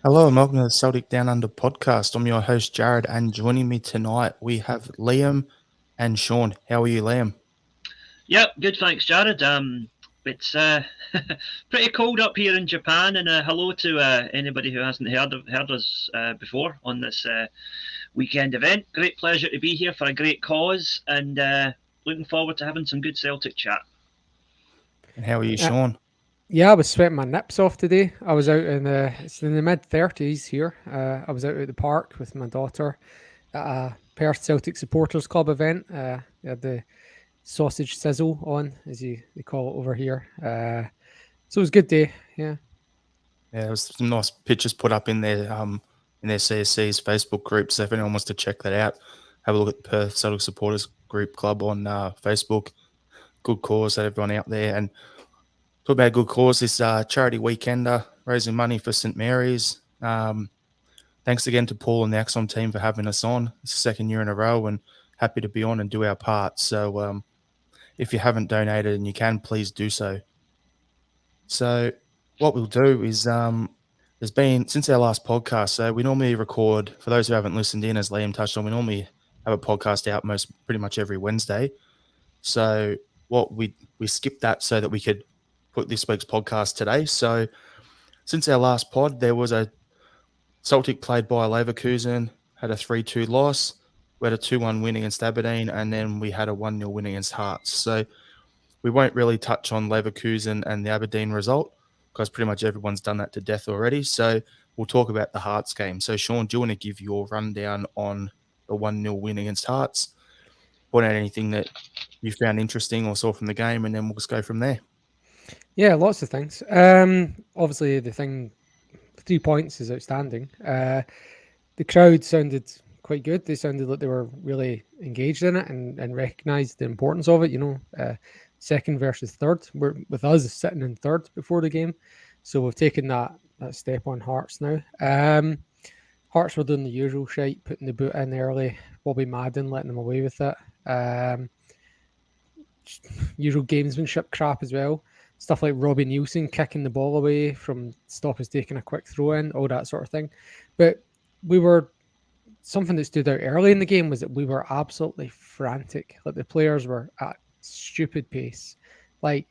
Hello and welcome to the Celtic Down Under podcast. I'm your host Jared, and joining me tonight we have Liam and Sean. How are you, Liam? Yep, good. Thanks, Jared. It's pretty cold up here in Japan, and hello to anybody who hasn't heard us before on this weekend event. Great pleasure to be here for a great cause, and looking forward to having some good Celtic chat. And how are you, Uh, Sean? yeah, I was sweating my nips off today. I was out it's in the mid 30s here. I was out at the park with my daughter at a Perth Celtic Supporters Club event. They had the sausage sizzle on, they call it over here. So it was a good day. Yeah. Yeah, there was some nice pictures put up in their CSC's Facebook group. So if anyone wants to check that out, have a look at the Perth Celtic Supporters Group Club on Facebook. Good cause that everyone out there. And talk about a good cause. This charity weekender raising money for St Mary's. Thanks again to Paul and the Acsom team for having us on. It's the second year in a row, and happy to be on and do our part. So if you haven't donated and you can, please do so. So what we'll do is there's been, since our last podcast, so we normally record, for those who haven't listened in, as Liam touched on, we normally have a podcast out pretty much every Wednesday. So we skipped that so that we could put this week's podcast today. So since our last pod, there was a Celtic played by Leverkusen, had a 3-2 loss. We had a 2-1 win against Aberdeen, and then we had a 1-0 win against Hearts. So we won't really touch on Leverkusen and the Aberdeen result because pretty much everyone's done that to death already. So we'll talk about the Hearts game. So, Sean, do you want to give your rundown on the 1-0 win against Hearts? Point out anything that you found interesting or saw from the game, and then we'll just go from there. Yeah, lots of things. Obviously, the thing, 3 points is outstanding. The crowd sounded quite good. They sounded like they were really engaged in it and recognised the importance of it. Second versus third. We're with us sitting in third before the game, so we've taken that step on Hearts now. Hearts were doing the usual shite, putting the boot in early. Bobby Madden letting them away with it. Usual gamesmanship crap as well. Stuff like Robbie Nielsen kicking the ball away from stop us taking a quick throw in, all that sort of thing. But we were something that stood out early in the game was that we were absolutely frantic. Like the players were at stupid pace. Like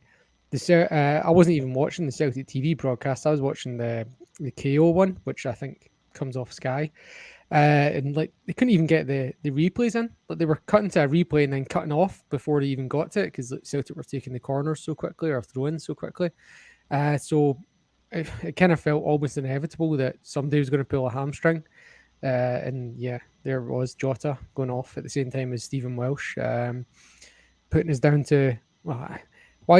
I wasn't even watching the Celtic TV broadcast. I was watching the KO one, which I think comes off Sky. And like they couldn't even get the replays in. Like they were cutting to a replay and then cutting off before they even got to it because Celtic were taking the corners so quickly or throwing so quickly. So it kind of felt almost inevitable that somebody was going to pull a hamstring. And yeah, there was Jota going off at the same time as Stephen Welsh, putting us down to why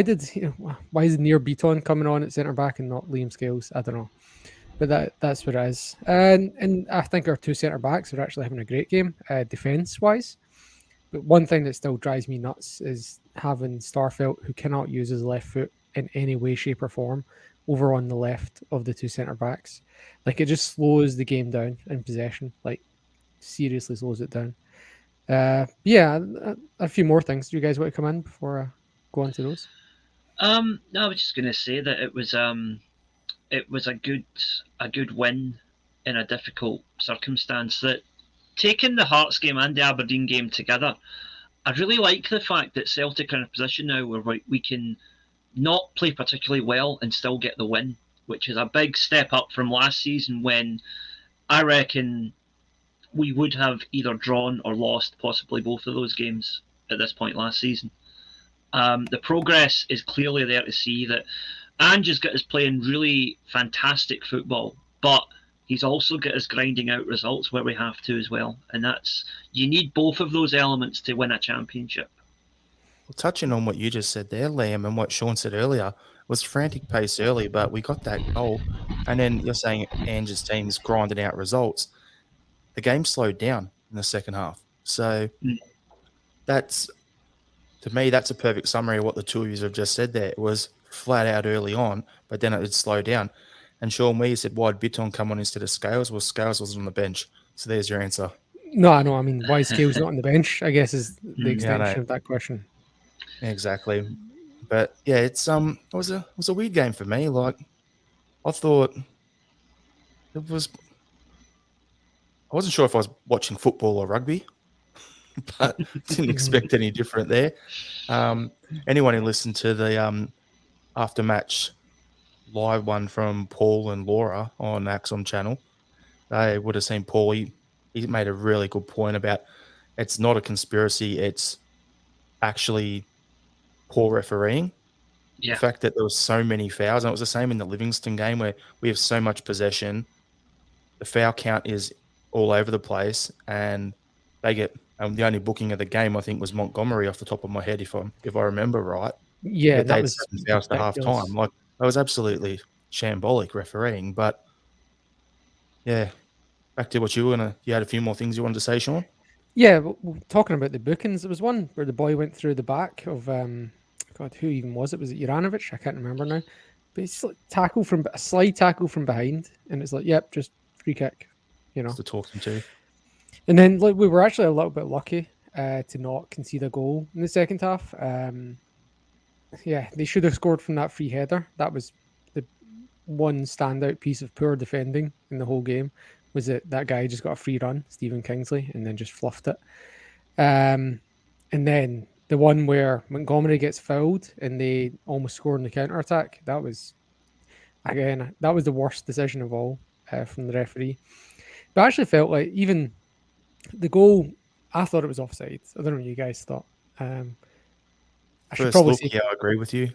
is Near Beaton coming on at centre back and not Liam Scales? I don't know. But that's what it is. And I think our two centre backs are actually having a great game, defence wise. But one thing that still drives me nuts is having Starfelt, who cannot use his left foot in any way, shape, or form, over on the left of the two centre backs. Like it just slows the game down in possession. Like seriously slows it down. Yeah, a few more things. Do you guys want to come in before I go on to those? No, I was just going to say that it was a good win in a difficult circumstance. That taking the Hearts game and the Aberdeen game together, I really like the fact that Celtic are in a position now where we can not play particularly well and still get the win, which is a big step up from last season when I reckon we would have either drawn or lost possibly both of those games at this point last season. The progress is clearly there to see that Ange has got us playing really fantastic football, but he's also got us grinding out results where we have to as well. And you need both of those elements to win a championship. Well, touching on what you just said there, Liam, and what Sean said earlier, was frantic pace early, but we got that goal. And then you're saying Ange's team's grinding out results. The game slowed down in the second half. So that's, to me, that's a perfect summary of what the two of you have just said there. It was flat out early on, but then it would slow down. And Sean Wee said, why'd Bitton come on instead of Scales? Well, Scales wasn't on the bench. So there's your answer. No, I know. I mean, why Scales not on the bench? I guess is the extension of that question. Exactly. But yeah, it was a weird game for me. Like I thought it was. I wasn't sure if I was watching football or rugby, but didn't expect any different there. Anyone who listened to the after match live one from Paul and Laura on Acsom channel, they would have seen Paul. He made a really good point about it's not a conspiracy. It's actually poor refereeing. Yeah. The fact that there was so many fouls, and it was the same in the Livingston game where we have so much possession. The foul count is all over the place, and they get the only booking of the game I think was Montgomery off the top of my head, if I remember right. Yeah, But that they had was 7 fouls to half ridiculous. time. Like that was absolutely shambolic refereeing. But yeah, back to what you had a few more things you wanted to say, Sean. Yeah, talking about the bookings, there was one where the boy went through the back of God, who even was it? Was it Juranovic? I can't remember now. But it's like a slide tackle from behind, and it's like, yep, just free kick, you know. Just to talk them to. And then like we were actually a little bit lucky to not concede a goal in the second half. Yeah, they should have scored from that free header. That was the one standout piece of poor defending in the whole game. Was that guy just got a free run, Stephen Kingsley, and then just fluffed it. And then the one where Montgomery gets fouled and they almost score in the counter attack. That was the worst decision of all from the referee. But I actually felt like even the goal, I thought it was offside. I don't know what you guys thought. I should First probably look, say, yeah, I agree with you.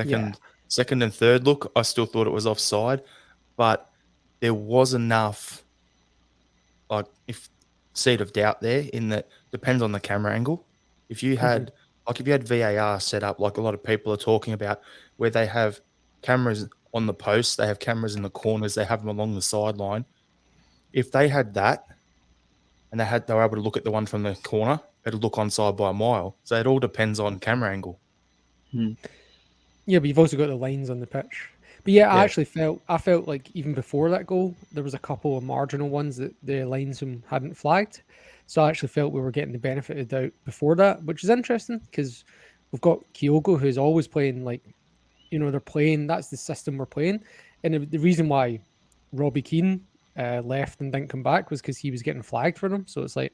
yeah. Second and third look, I still thought it was offside, but there was enough, like, if seed of doubt there in that depends on the camera angle. If you had VAR set up, like a lot of people are talking about, where they have cameras on the posts, they have cameras in the corners, they have them along the sideline. If they had that, and they were able to look at the one from the corner, it'll look onside by a mile. So it all depends on camera angle. Yeah, but you've also got the lines on the pitch. But yeah, Yeah. I felt like even before that goal, there was a couple of marginal ones that the linesman hadn't flagged. So I actually felt we were getting the benefit of the doubt before that, which is interesting because we've got Kyogo who's always playing like, they're playing, that's the system we're playing. And the reason why Robbie Keane left and didn't come back was because he was getting flagged for them. So it's like,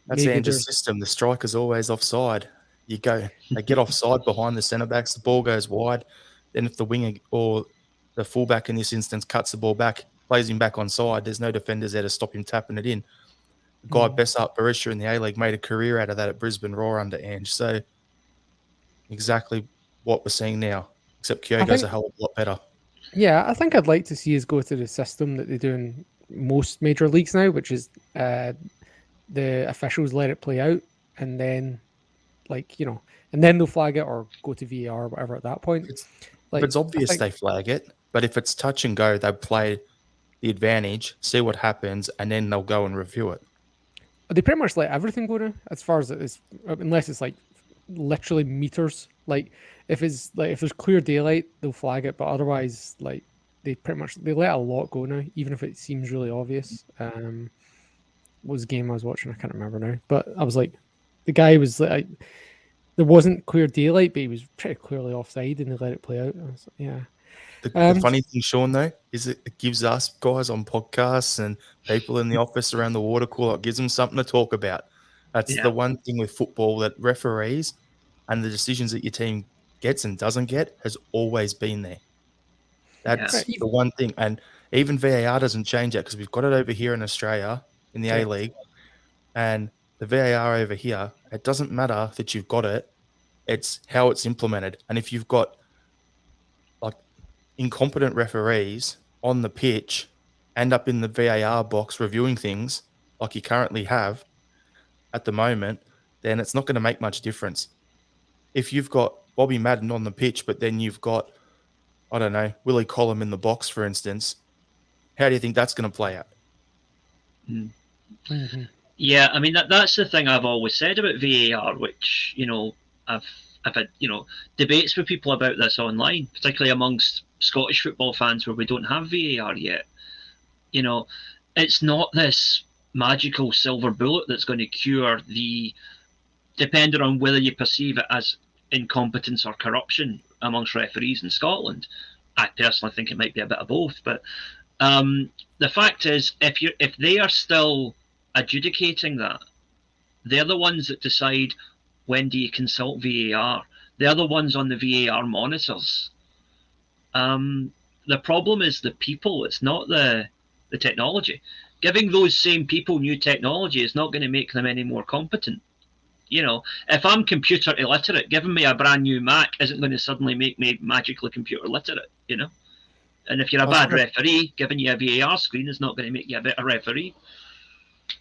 That's maybe Andrew's there's, system. The striker's always offside. They get offside behind the centre backs. The ball goes wide. Then if the winger or the fullback in this instance cuts the ball back, plays him back onside, there's no defenders there to stop him tapping it in. The guy Bessart Barisha in the A-League made a career out of that at Brisbane Roar under Ange. So exactly what we're seeing now, except Kyogo's a hell of a lot better. yeah, I think I'd like to see us go to the system that they do in most major leagues now, which is the officials let it play out and then and then they'll flag it or go to VAR or whatever at that point. If it's obvious they flag it, but if it's touch and go, they play the advantage, see what happens, and then they'll go and review it. They pretty much let everything go now, as far as it is, unless it's like literally meters. Like if there's clear daylight, they'll flag it, but otherwise, like they let a lot go now, even if it seems really obvious. What was the game I was watching? I can't remember now, but I was like, the guy was like, there wasn't clear daylight, but he was pretty clearly offside, and they let it play out. I was like, yeah. The funny thing, Sean, though, is it gives us guys on podcasts and people in the office around the water cooler, it gives them something to talk about. That's the one thing with football that referees and the decisions that your team gets and doesn't get has always been there. That's the one thing. And even VAR doesn't change that because we've got it over here in Australia in the A-League. And the VAR over here, it doesn't matter that you've got it. It's how it's implemented. And if you've got like incompetent referees on the pitch end up in the VAR box reviewing things like you currently have at the moment, then it's not going to make much difference. If you've got Bobby Madden on the pitch, but then you've got, I don't know, Willie Collum in the box, for instance, how do you think that's going to play out? Yeah, I mean that's the thing I've always said about VAR, which I've had debates with people about this online, particularly amongst Scottish football fans where we don't have VAR yet. It's not this magical silver bullet that's going to cure depending on whether you perceive it as incompetence or corruption amongst referees in Scotland. I personally think it might be a bit of both, but The fact is, if they are still adjudicating that, they're the ones that decide when do you consult VAR. They're the ones on the VAR monitors. The problem is the people. It's not the technology. Giving those same people new technology is not going to make them any more competent. If I'm computer illiterate, giving me a brand new Mac isn't going to suddenly make me magically computer literate. And if you're a bad referee, giving you a VAR screen is not going to make you a better referee.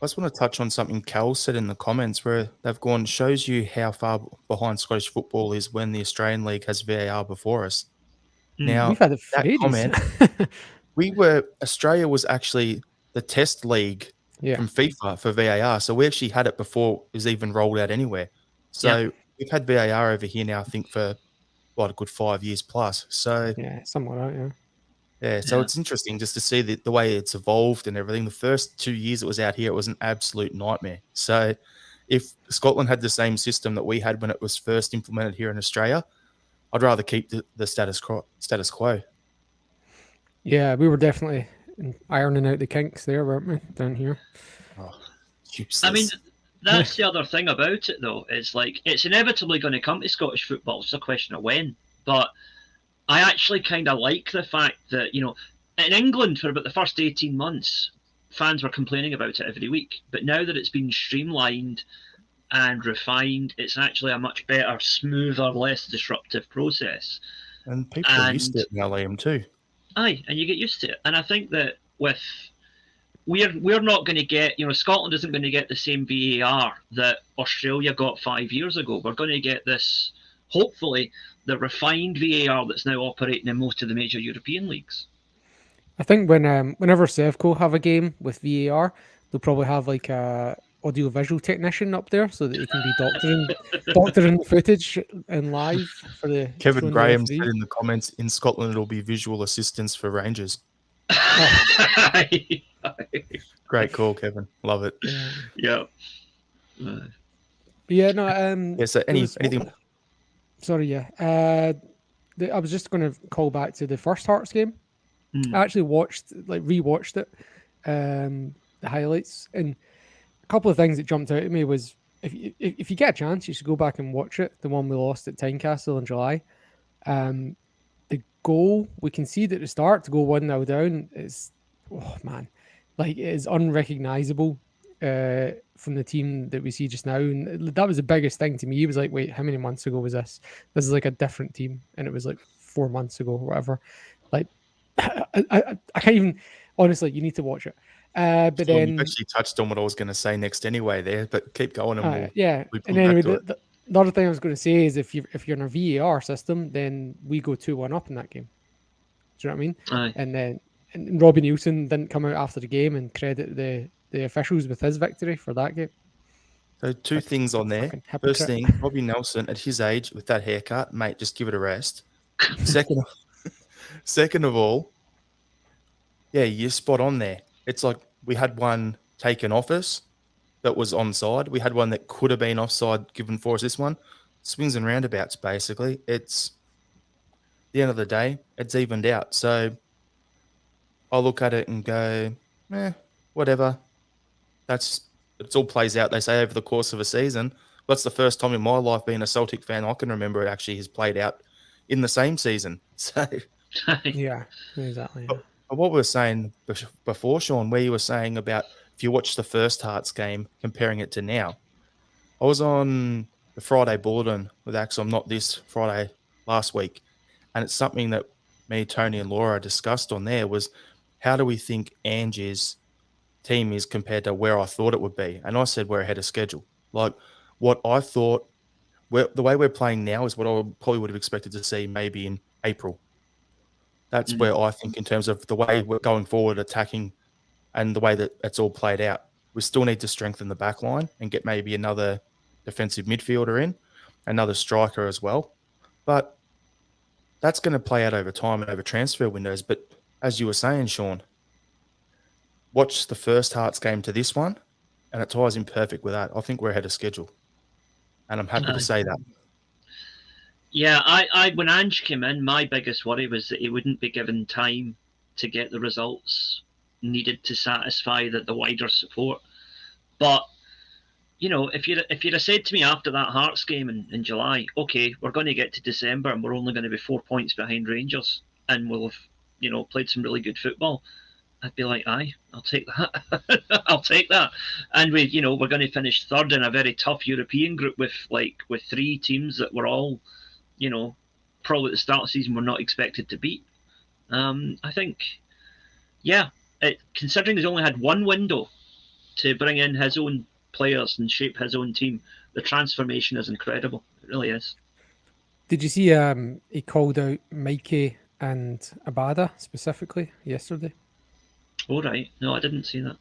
I just want to touch on something Cal said in the comments where they've gone, shows you how far behind Scottish football is when the Australian League has VAR before us. Now, we've had it for that ages. comment, Australia was actually the test league from FIFA for VAR. So we actually had it before it was even rolled out anywhere. So we've had VAR over here now, I think, for a good 5 years plus. So somewhat like that, so it's interesting just to see the way it's evolved and everything. The first 2 years it was out here, it was an absolute nightmare. So if Scotland had the same system that we had when it was first implemented here in Australia, I'd rather keep the status quo. Yeah, we were definitely ironing out the kinks there, weren't we, down here? Oh, useless. I mean, that's the other thing about it, though, is like it's inevitably going to come to Scottish football. It's a question of when. But I actually kind of like the fact that, in England for about the first 18 months, fans were complaining about it every week. But now that it's been streamlined and refined, it's actually a much better, smoother, less disruptive process. And people are used to it now, Liam, too. Aye, and you get used to it. And I think that we're not going to get, Scotland isn't going to get the same VAR that Australia got 5 years ago. We're going to get this, hopefully, the refined VAR that's now operating in most of the major European leagues. I think whenever Sevco have a game with VAR, they'll probably have like a audio-visual technician up there so that they can be doctoring the footage and live for the Kevin Graham said in the comments, in Scotland it'll be visual assistance for Rangers. Great call, Kevin. Love it. Yeah. So anything? Sorry, yeah. I was just going to call back to the first Hearts game. I actually rewatched it, the highlights, and a couple of things that jumped out at me was if you get a chance, you should go back and watch it. The one we lost at Tynecastle in July. The goal we conceded at the start to go 1-0 down is, it is unrecognizable from the team that we see just now. And that was the biggest thing to me. It was like, wait, how many months ago was this? This is like a different team, and it was like 4 months ago or whatever. Like, I can't even, honestly, you need to watch it. But then you actually touched on what I was going to say next anyway there, but keep going and and anyway, the other thing I was going to say is if you're in a VAR system, then we go 2-1 up in that game. Do you know what I mean? Aye. And then Robbie Nielsen didn't come out after the game and credit the officials with his victory for that game. So two things on there. First thing, Robbie Nelson at his age with that haircut, mate, just give it a rest. Second of all, yeah, you're spot on there. It's like we had one taken off us that was onside. We had one that could have been offside given for us. This one, swings and roundabouts, basically. It's the end of the day, it's evened out. So I'll look at it and go, whatever. It all plays out, they say, over the course of a season. That's the first time in my life being a Celtic fan I can remember it actually has played out in the same season. So yeah, exactly. Yeah. But what we were saying before, Sean, where you were saying about if you watch the first Hearts game, comparing it to now. I was on the Friday bulletin with Acsom, not this Friday, last week. And it's something that me, Tony and Laura discussed on there was how do we think Angie's team is compared to where I thought it would be? And I said we're ahead of schedule. Like what I thought, the way we're playing now is what I probably would have expected to see maybe in April. That's where I think in terms of the way we're going forward, attacking, and the way that it's all played out. We still need to strengthen the back line and get maybe another defensive midfielder in, another striker as well. But that's going to play out over time and over transfer windows. But as you were saying, Sean, watch the first Hearts game to this one, and it ties in perfect with that. I think we're ahead of schedule. And I'm happy to say that. Yeah, I when Ange came in, my biggest worry was that he wouldn't be given time to get the results needed to satisfy the wider support. But if you'd have said to me after that Hearts game in July, okay, we're going to get to December and we're only going to be 4 points behind Rangers, and we'll have played some really good football, I'd be like, aye, I'll take that. I'll take that. And we're going to finish third in a very tough European group with 3 teams that were all, probably at the start of the season were not expected to beat. I think, considering he's only had one window to bring in his own players and shape his own team, the transformation is incredible. It really is. Did you see he called out Mikey and Abada specifically yesterday? All right. No, I didn't see that.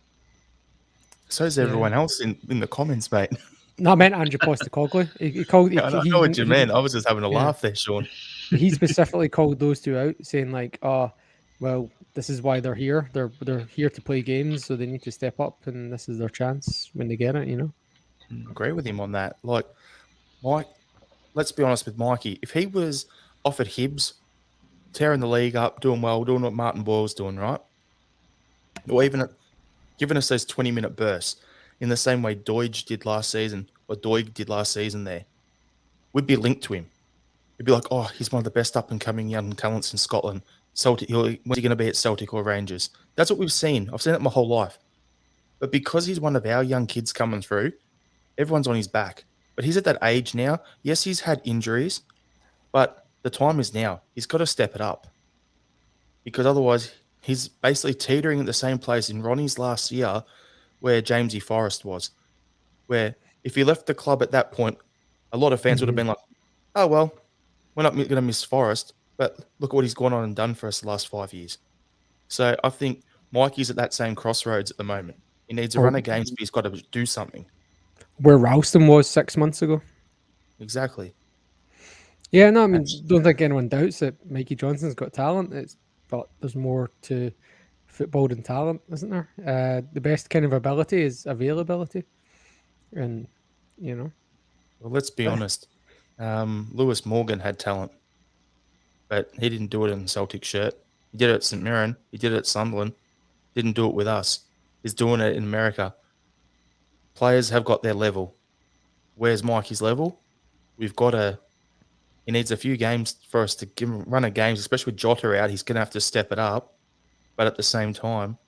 So is everyone else in the comments, mate. No, I meant Andrew Postecoglou. He called. I know what you meant. I was just having a laugh there, Sean. He specifically called those two out, saying like, "Oh, well, this is why they're here. They're here to play games, so they need to step up, and this is their chance when they get it." I agree with him on that. Like, Mike, let's be honest with Mikey. If he was off at Hibs, tearing the league up, doing well, doing what Martin Boyle's doing, right? Or even giving us those 20-minute bursts in the same way Doig did last season there, we'd be linked to him. It'd be like, oh, he's one of the best up-and-coming young talents in Scotland. Celtic, when's he going to be at Celtic or Rangers? That's what we've seen. I've seen it my whole life. But because he's one of our young kids coming through, everyone's on his back. But he's at that age now. Yes, he's had injuries, but the time is now. He's got to step it up. Because otherwise, he's basically teetering at the same place in Ronnie's last year where Jamesy Forrest was. Where if he left the club at that point, a lot of fans would have been like, oh, well, we're not going to miss Forrest, but look what he's gone on and done for us the last 5 years. So I think Mikey's at that same crossroads at the moment. He needs a run of games, but he's got to do something. Where Ralston was 6 months ago. Exactly. Yeah, no, I mean, don't think anyone doubts that Mikey Johnson's got talent. But there's more to football than talent, isn't there? The best kind of ability is availability. And, Well, let's be honest. Lewis Morgan had talent, but he didn't do it in the Celtic shirt. He did it at St Mirren. He did it at Sunderland. Didn't do it with us. He's doing it in America. Players have got their level. Where's Mikey's level? He needs a few games for us to give him a run of games, especially with Jota out. He's going to have to step it up. But at the same time,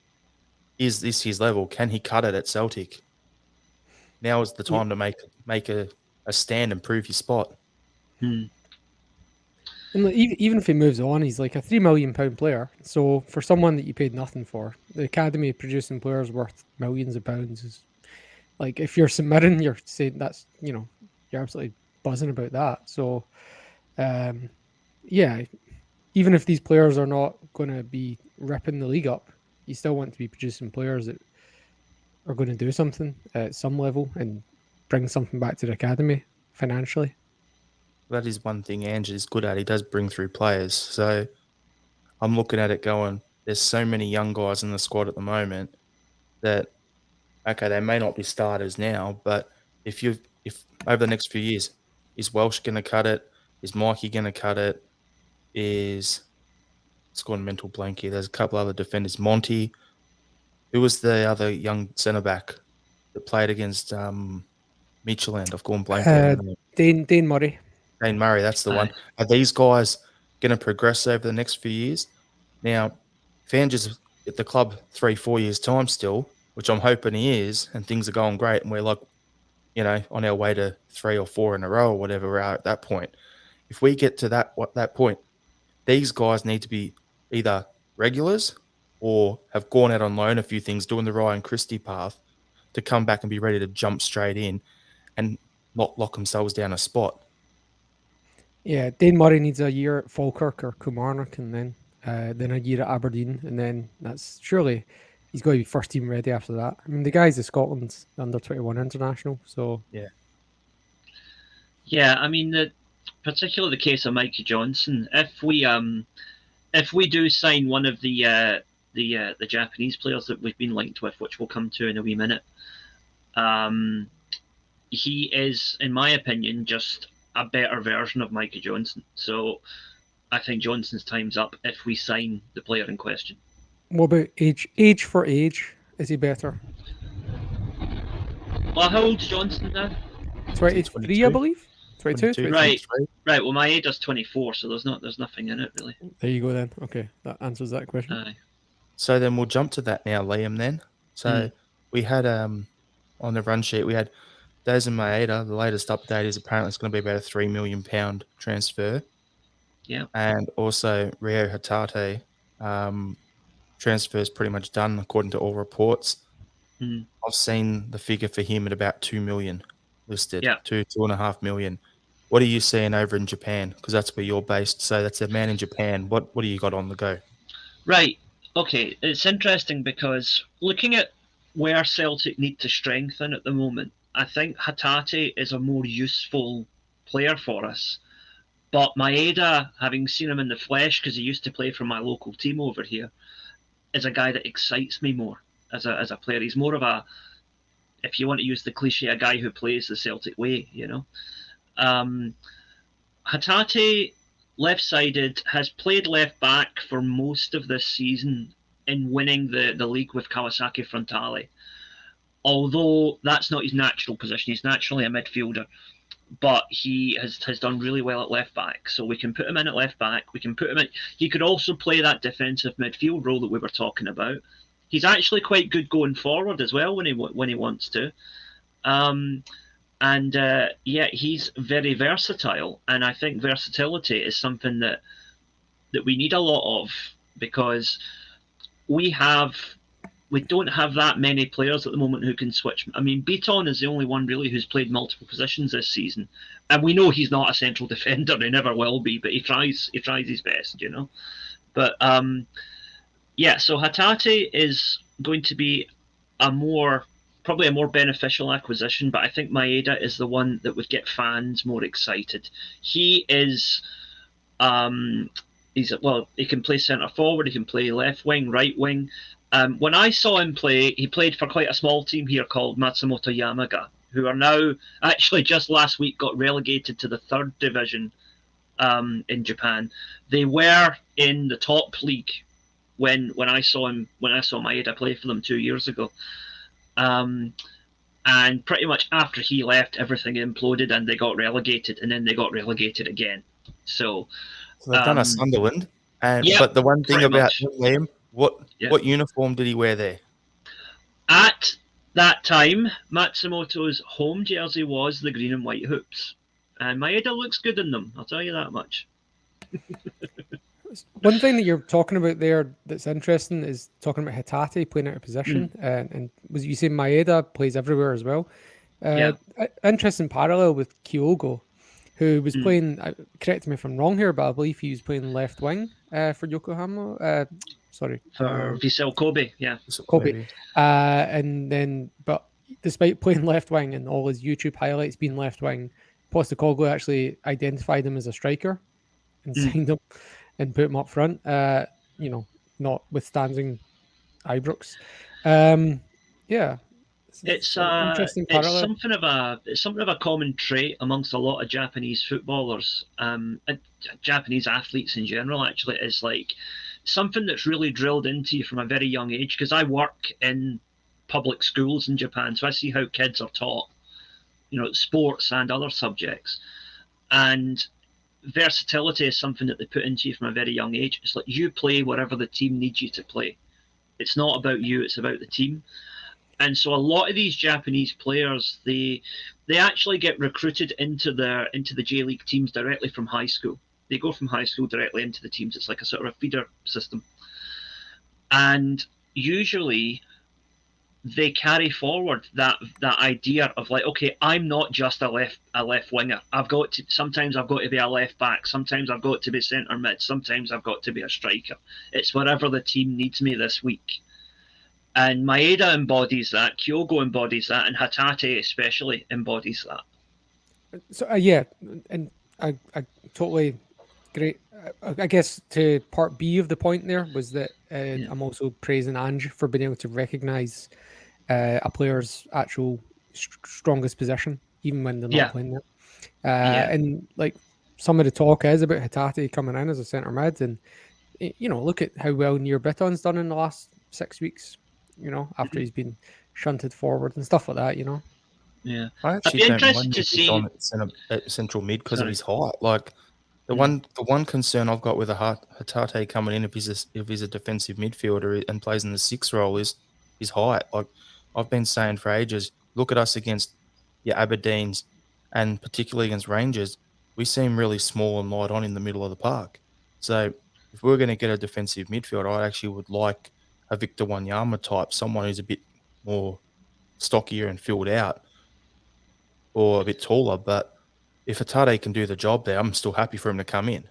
is this his level? Can he cut it at Celtic? Now is the time to make a stand and prove your spot. And even if he moves on, he's like a £3 million player. So for someone that you paid nothing for, the academy producing players worth millions of pounds is like, if you're St Mirren, you're saying that's you're absolutely buzzing about that. So even if these players are not going to be ripping the league up, you still want to be producing players that are going to do something at some level and bring something back to the academy financially. That is one thing Ange is good at. He does bring through players. So I'm looking at it going, there's so many young guys in the squad at the moment that, okay, they may not be starters now, but if over the next few years, is Welsh going to cut it? Is Mikey going to cut it? It's gone mental blank here. There's a couple other defenders. Monty. Who was the other young centre-back that played against Midtjylland? I've gone blank. Dane Murray. Dane Murray, that's the one. Are these guys going to progress over the next few years? Now, if Andrew's at the club 3-4 years' time still, which I'm hoping he is, and things are going great, and we're like, on our way to 3 or 4 in a row or whatever we are at that point. If we get to that point, these guys need to be either regulars or have gone out on loan a few things, doing the Ryan Christie path to come back and be ready to jump straight in and not lock themselves down a spot. Yeah, Dane Murray needs a year at Falkirk or Kilmarnock and then a year at Aberdeen, and then that's surely he's got to be first team ready after that. I mean, the guy's a Scotland's under-21 international, so yeah. I mean, particularly the case of Mikey Johnson. If we do sign one of the Japanese players that we've been linked with, which we'll come to in a wee minute, he is, in my opinion, just a better version of Mikey Johnson. So I think Johnson's time's up if we sign the player in question. What about age? Age for age, is he better? Well, how old's Johnson now? 23, I believe. 22, 22, 23. Right. Well, my age is 24, so there's nothing in it really. There you go then. Okay, that answers that question. Aye. So then we'll jump to that now, Liam. Then so we had on the run sheet we had Dazen Maeda. The latest update is apparently it's going to be about a £3 million transfer. Yeah. And also Rio Hatate transfer is pretty much done according to all reports. I've seen the figure for him at about 2 million listed. Yeah. 2.5 million. What are you seeing over in Japan? Because that's where you're based. So that's a man in Japan. What do you got on the go? Right. Okay. It's interesting because looking at where Celtic need to strengthen at the moment, I think Hatate is a more useful player for us. But Maeda, having seen him in the flesh, because he used to play for my local team over here, is a guy that excites me more as a player. He's more of a, if you want to use the cliche, a guy who plays the Celtic way, you know. Hatate, left-sided, has played left back for most of this season in winning the league with Kawasaki Frontale. Although that's not his natural position. He's naturally a midfielder. But he has done really well at left back. So we can put him in at left back. We can put him in. He could also play that defensive midfield role that we were talking about. He's actually quite good going forward as well when he wants to. He's very versatile, and I think versatility is something that we need a lot of, because we don't have that many players at the moment who can switch. I mean, Beaton is the only one really who's played multiple positions this season, and we know he's not a central defender; he never will be. But he tries his best, you know. But so Hatate is going to be probably a more beneficial acquisition, but I think Maeda is the one that would get fans more excited. He is, he can play centre forward, he can play left wing, right wing. When I saw him play, he played for quite a small team here called Matsumoto Yamaga, who are now, actually just last week, got relegated to the 3rd division in Japan. They were in the top league when I saw Maeda play for them 2 years ago. And pretty much after he left, everything imploded and they got relegated, and then they got relegated again. So they've done a Sunderland. But the one thing about Liam, what uniform did he wear there? At that time, Matsumoto's home jersey was the green and white hoops. And Maeda looks good in them, I'll tell you that much. One thing that you're talking about there that's interesting is talking about Hatate playing out of position. And was you say Maeda plays everywhere as well? Interesting parallel with Kyogo, who was playing, correct me if I'm wrong here, but I believe he was playing left wing for Yokohama. For Vissel Kobe, yeah. Kobe. But despite playing left wing and all his YouTube highlights being left wing, Postecoglou actually identified him as a striker and signed him and put him up front, notwithstanding Ibrox. It's interesting parallel. It's something of a common trait amongst a lot of Japanese footballers, and Japanese athletes in general. Actually, is like something that's really drilled into you from a very young age. Because I work in public schools in Japan, so I see how kids are taught, sports and other subjects, and versatility is something that they put into you from a very young age. It's like you play wherever the team needs you to play. It's not about you, it's about the team. And so a lot of these Japanese players, they actually get recruited into the J League teams directly from high school. They go from high school directly into the teams. It's like a sort of a feeder system. And usually they carry forward that idea of like, okay, I'm not just a left winger. Sometimes I've got to be a left back. Sometimes I've got to be centre mid. Sometimes I've got to be a striker. It's wherever the team needs me this week. And Maeda embodies that, Kyogo embodies that, and Hatate especially embodies that. So and I totally agree. I guess to part B of the point there was that I'm also praising Ange for being able to recognise a player's actual strongest position, even when they're not playing there. And like some of the talk is about Hatate coming in as a centre mid, and look at how well Near Bitton's done in the last 6 weeks. After he's been shunted forward and stuff like that. Yeah, I I'd actually be don't interested mind to Nick see. on at central mid because of Sorry. his height. Like the one concern I've got with a Hatate coming in if he's a defensive midfielder and plays in the 6 role is his height. Like I've been saying for ages, look at us against your Aberdeens and particularly against Rangers. We seem really small and light on in the middle of the park. So if we're going to get a defensive midfielder, I actually would like a Victor Wanyama type, someone who's a bit more stockier and filled out or a bit taller. But if Hatate can do the job there, I'm still happy for him to come in.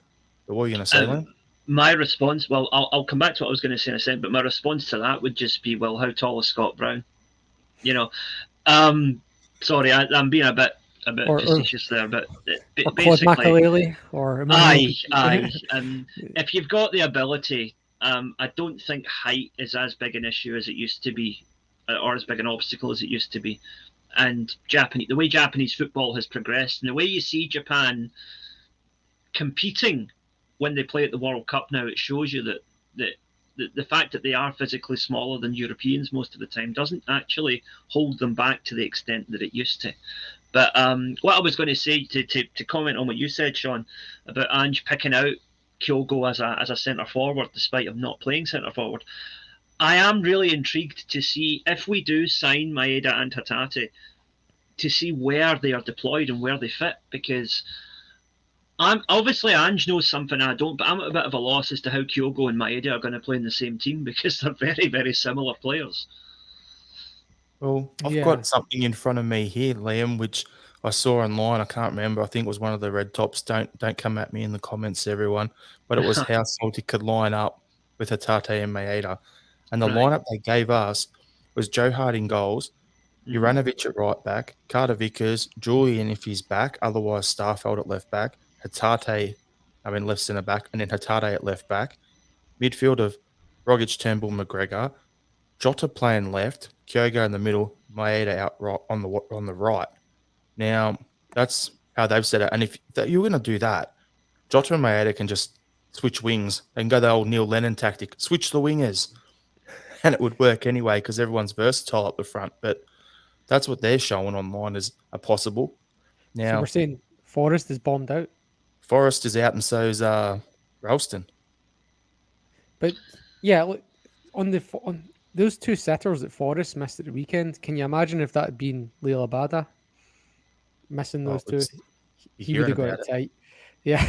But what are you going to say, Liam? My response, well, I'll come back to what I was going to say in a second, but my response to that would just be, well, how tall is Scott Brown? Sorry, I'm being a bit facetious there, but or Claude basically, McAlely or aye. And if you've got the ability, I don't think height is as big an issue as it used to be, or as big an obstacle as it used to be. And the way Japanese football has progressed, and the way you see Japan competing when they play at the World Cup now, it shows you that the fact that they are physically smaller than Europeans most of the time doesn't actually hold them back to the extent that it used to. But what I was going to say to comment on what you said, Sean, about Ange picking out Kyogo as a centre forward despite him not playing centre forward, I am really intrigued to see if we do sign Maeda and Hatate, to see where they are deployed and where they fit, because obviously Ange knows something I don't, but I'm at a bit of a loss as to how Kyogo and Maeda are going to play in the same team because they're very, very similar players. Well, I've got something in front of me here, Liam, which I saw online. I can't remember. I think it was one of the red tops. Don't come at me in the comments, everyone. But it was how Celtic could line up with Hatate and Maeda. And the lineup they gave us was Joe Hart in goals, Juranovic at right back, Carter Vickers, Julian if he's back, otherwise Starfelt at left back, left centre back, and then Hatate at left back. Midfield of Rogic, Turnbull, McGregor, Jota playing left, Kyogo in the middle, Maeda out right on the right. Now that's how they've said it. And if you're going to do that, Jota and Maeda can just switch wings and go the old Neil Lennon tactic, switch the wingers, and it would work anyway because everyone's versatile up the front. But that's what they're showing online as a possible. Now, so we're saying Forrest is bombed out. Forrest is out, and so is Ralston. But yeah, look, on those 2 setters that Forrest missed at the weekend, can you imagine if that had been Leila Bada missing those 2? He would have got it tight. Yeah,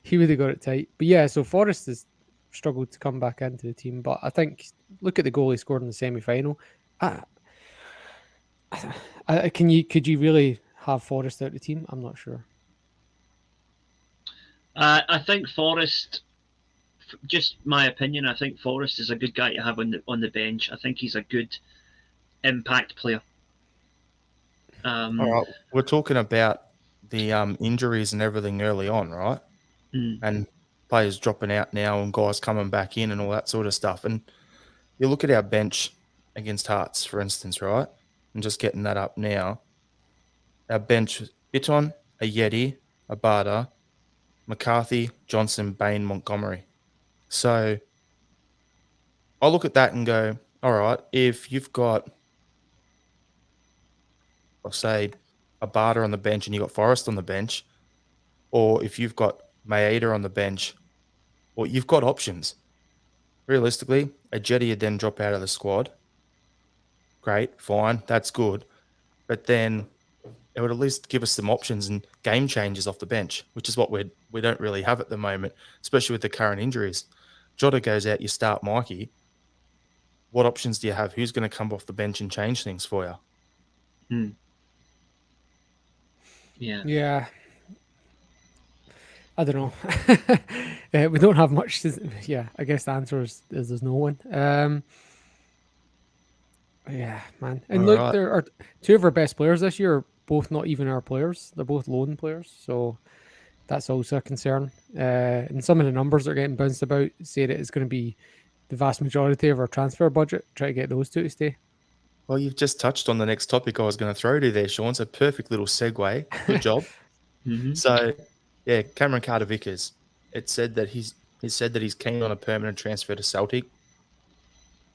he would have got it tight. But yeah, so Forrest has struggled to come back into the team. But I think, look at the goal he scored in the semi-final. Could you really have Forrest out of the team? I'm not sure. I think Forrest, just my opinion, I think Forrest is a good guy to have on the bench. I think he's a good impact player. All right, we're talking about the injuries and everything early on, right? And players dropping out now and guys coming back in and all that sort of stuff. And you look at our bench against Hearts, for instance, right? And just getting that up now. Our bench, Bitton, a Yeti, a Bada, McCarthy, Johnson, Bain, Montgomery. So I look at that and go, all right, if you've got, I'll say, a Bada on the bench and you've got Forrest on the bench, or if you've got Maeda on the bench, well, you've got options. Realistically, a Jetty would then drop out of the squad. Great, fine, that's good. But then it would at least give us some options and game changes off the bench, which is what we don't really have at the moment, especially with the current injuries. Jota goes out, you start Mikey. What options do you have? Who's going to come off the bench and change things for you? Yeah. I don't know. We don't have much. I guess the answer is there's no one. Yeah, man. And look, there are 2 of our best players this year are both not even our players. They're both loan players. So that's also a concern. And some of the numbers that are getting bounced about say that it's going to be the vast majority of our transfer budget. Try to get those 2 to stay. Well, you've just touched on the next topic I was going to throw to there, Sean. It's a perfect little segue. Good job. So, yeah, Cameron Carter-Vickers. It said that he's He's said that he's keen on a permanent transfer to Celtic.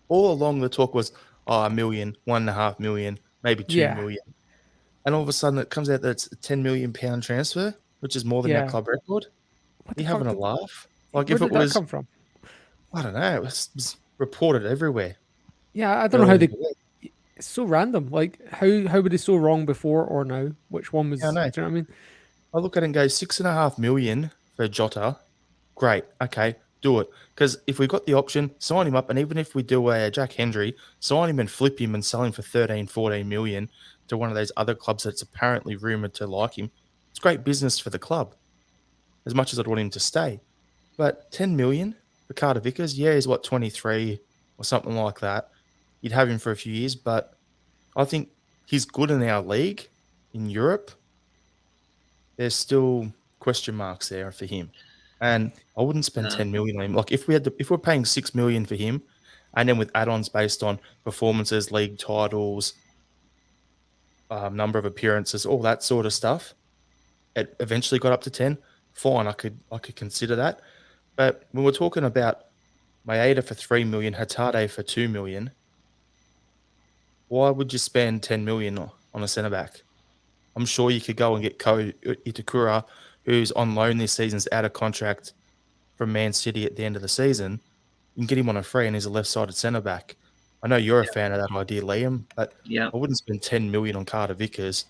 All along, the talk was, $1 million, £1.5 million, maybe £2 million. And all of a sudden, it comes out that it's a £10 million transfer, which is more than our club record. Are you having a laugh? Like, if it was, that come from? I don't know. It was reported everywhere. Yeah, I don't know how they. It's so random. Like, how were they so wrong before or now? Which one was? Yeah, I know. Do you know what I mean? I look at it and go, $6.5 million for Jota. Great. Okay, do it. Because if we got the option, sign him up. And even if we do a Jack Hendry, sign him and flip him and sell him for 13, 14 million to one of those other clubs that's apparently rumoured to like him. It's great business for the club, as much as I'd want him to stay. But 10 million for Carter Vickers, yeah, he's 23 or something like that. You'd have him for a few years, but I think he's good in our league in Europe. There's still question marks there for him. And I wouldn't spend 10 million on him. Like if we're paying 6 million for him, and then with add-ons based on performances, league titles, number of appearances, all that sort of stuff, it eventually got up to 10. Fine, I could consider that. But when we're talking about Maeda for 3 million, Hatade for 2 million, why would you spend 10 million on a centre back? I'm sure you could go and get Ko Itakura, who's on loan this season's out of contract from Man City at the end of the season. You can get him on a free, and he's a left-sided centre back. I know you're a fan of that idea, Liam, but I wouldn't spend 10 million on Carter Vickers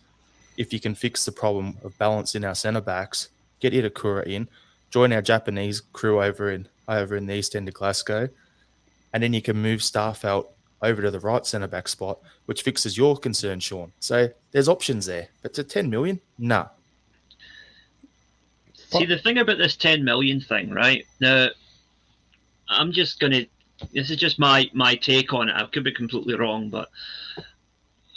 if you can fix the problem of balance in our centre backs. Get Itakura in, join our Japanese crew over in the east end of Glasgow, and then you can move Starfelt over to the right centre back spot, which fixes your concern, Sean. So there's options there, but to 10 million, nah. See, the thing about this 10 million thing, right? Now, I'm just going to, this is just my take on it. I could be completely wrong, but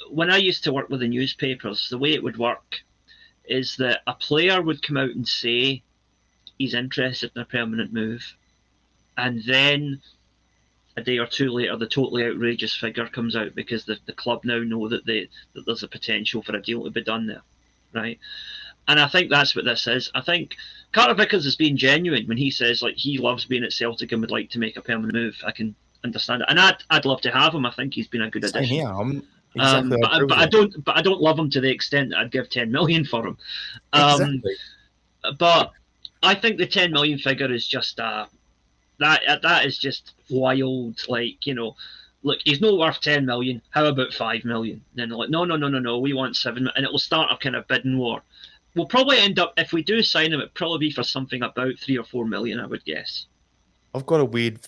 when I used to work with the newspapers, the way it would work is that a player would come out and say he's interested in a permanent move, and then a day or two later, the totally outrageous figure comes out because the club now know that there's a potential for a deal to be done there, right? And I think that's what this is. I think Carter Vickers is being genuine when he says like he loves being at Celtic and would like to make a permanent move. I can understand it, and I'd love to have him. I think he's been a good addition. Yeah, but I don't love him to the extent that I'd give 10 million for him. Exactly. But I think the 10 million figure is just that is just wild. Like, you know, look, he's not worth 10 million. How about 5 million? Then they're like, no, we want 7, and it will start a kind of bidding war. We'll probably end up, if we do sign him, it'll probably be for something about 3 or 4 million, I would guess. I've got a weird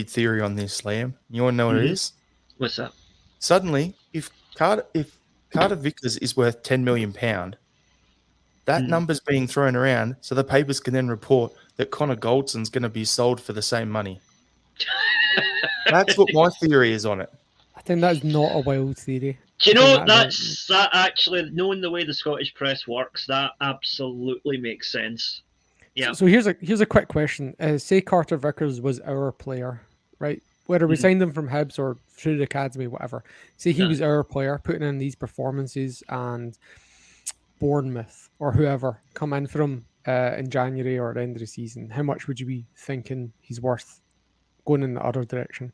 theory on this, Liam. You want to know what it is? What's that? Suddenly, if Carter Vickers is worth £10 million, that number's being thrown around, so the papers can then report that Connor Goldson's going to be sold for the same money. That's what my theory is on it. I think that's not a wild theory. Do you know, that actually, knowing the way the Scottish press works, that absolutely makes sense. Yeah. So here's a quick question. Say Carter Vickers was our player, right? Whether we signed him from Hibs or through the academy, whatever. Say he was our player, putting in these performances, and Bournemouth or whoever come in for him in January or at the end of the season. How much would you be thinking he's worth going in the other direction?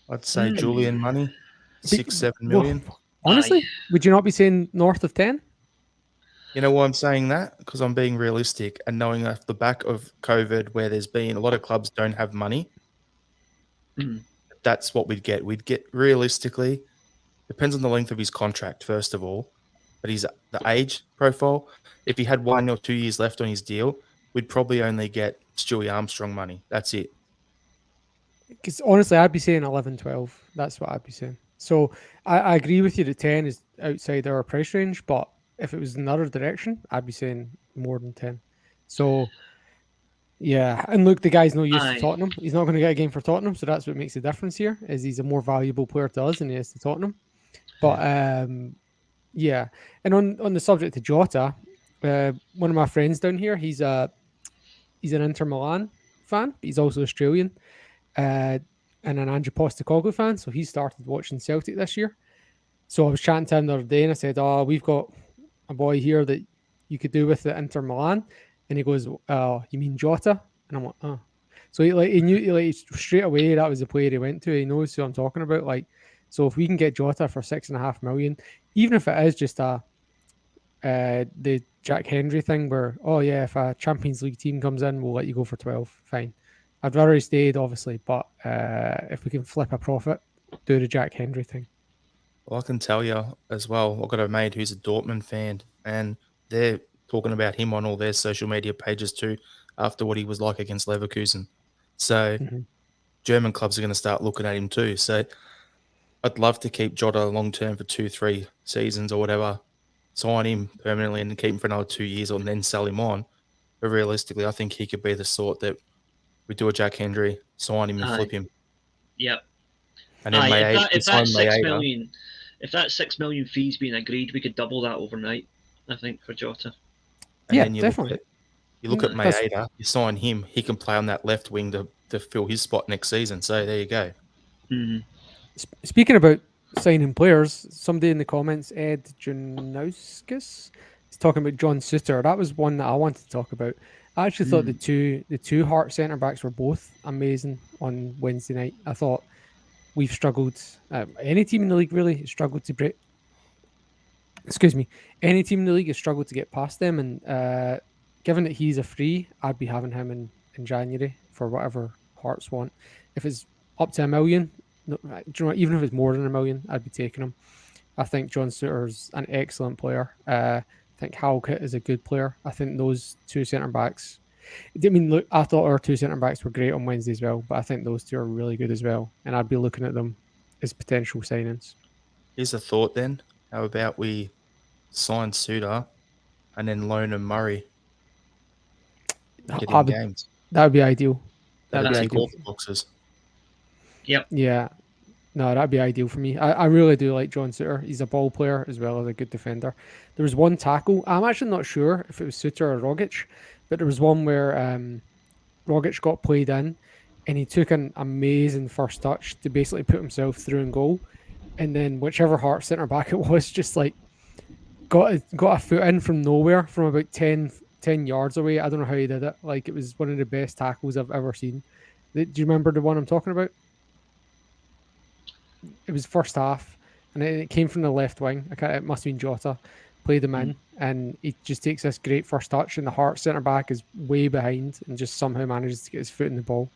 I'd say Julian money, 6-7 million. Well, honestly, would you not be saying north of 10? You know why I'm saying that? Because I'm being realistic and knowing off the back of COVID, where there's been a lot of clubs don't have money. That's what we'd get. We'd get realistically, depends on the length of his contract, first of all, but the age profile. If he had 1 or 2 years left on his deal, we'd probably only get Stewie Armstrong money. That's it. Because honestly, I'd be saying 11, 12. That's what I'd be saying. So I agree with you that 10 is outside our price range, but if it was in the other direction, I'd be saying more than 10. So, yeah. And look, the guy's no use to Tottenham. He's not going to get a game for Tottenham, so that's what makes the difference here, is he's a more valuable player to us than he is to Tottenham. But, yeah. And on the subject of Jota, one of my friends down here, he's an Inter Milan fan, but he's also Australian. And an Andrew Postecoglou fan, so he started watching Celtic this year. So I was chatting to him the other day, and I said, we've got a boy here that you could do with at Inter Milan. And he goes, you mean Jota? And I'm like, oh. So he knew, like, straight away that was the player he went to. He knows who I'm talking about. Like, so if we can get Jota for 6.5 million, even if it is just the Jack Hendry thing where, oh yeah, if a Champions League team comes in, we'll let you go for 12. Fine. I'd rather he stayed, obviously, but if we can flip a profit, do the Jack Hendry thing. Well, I can tell you as well, I've got a mate who's a Dortmund fan, and they're talking about him on all their social media pages too, after what he was like against Leverkusen. So German clubs are going to start looking at him too. So I'd love to keep Jota long term for 2-3 seasons or whatever, sign him permanently and keep him for another 2 years and then sell him on. But realistically, I think he could be the sort that we do a Jack Hendry, sign him and flip him. Yep. And then if that 6 million, if that 6 million fees being agreed, we could double that overnight, I think, for Jota. And yeah, then definitely. You look at Maeda, you sign him, he can play on that left wing to fill his spot next season. So there you go. Mm-hmm. Speaking about signing players, somebody in the comments, Ed Janauskas, is talking about John Suter. That was one that I wanted to talk about. I actually thought the two Heart centre backs were both amazing on Wednesday night. I thought we've struggled. Any team in the league really struggled to break. Excuse me. Any team in the league has struggled to get past them, and given that he's a free, I'd be having him in January for whatever Hearts want. If it's up to $1 million, no, do you know what, even if it's more than $1 million, I'd be taking him. I think John Suter's an excellent player. I think Halkett is a good player. I think those two centre backs. I mean, look, I thought our two centre backs were great on Wednesday as well, but I think those two are really good as well, and I'd be looking at them as potential signings. Here's a thought then. How about we sign Suter and then loan him Murray? Get in games. That would be ideal. That'd be ideal. All the boxes. Yep. Yeah. No, that'd be ideal for me. I really do like John Suter. He's a ball player as well as a good defender. There was one tackle. I'm actually not sure if it was Suter or Rogic, but there was one where Rogic got played in and he took an amazing first touch to basically put himself through in goal. And then whichever Heart centre back it was just like got a foot in from nowhere from about 10 yards away. I don't know how he did it. Like, it was one of the best tackles I've ever seen. Do you remember the one I'm talking about? It was first half, and it came from the left wing. It must have been Jota. Played him in, and he just takes this great first touch, and the Heart centre back is way behind, and just somehow manages to get his foot in the ball.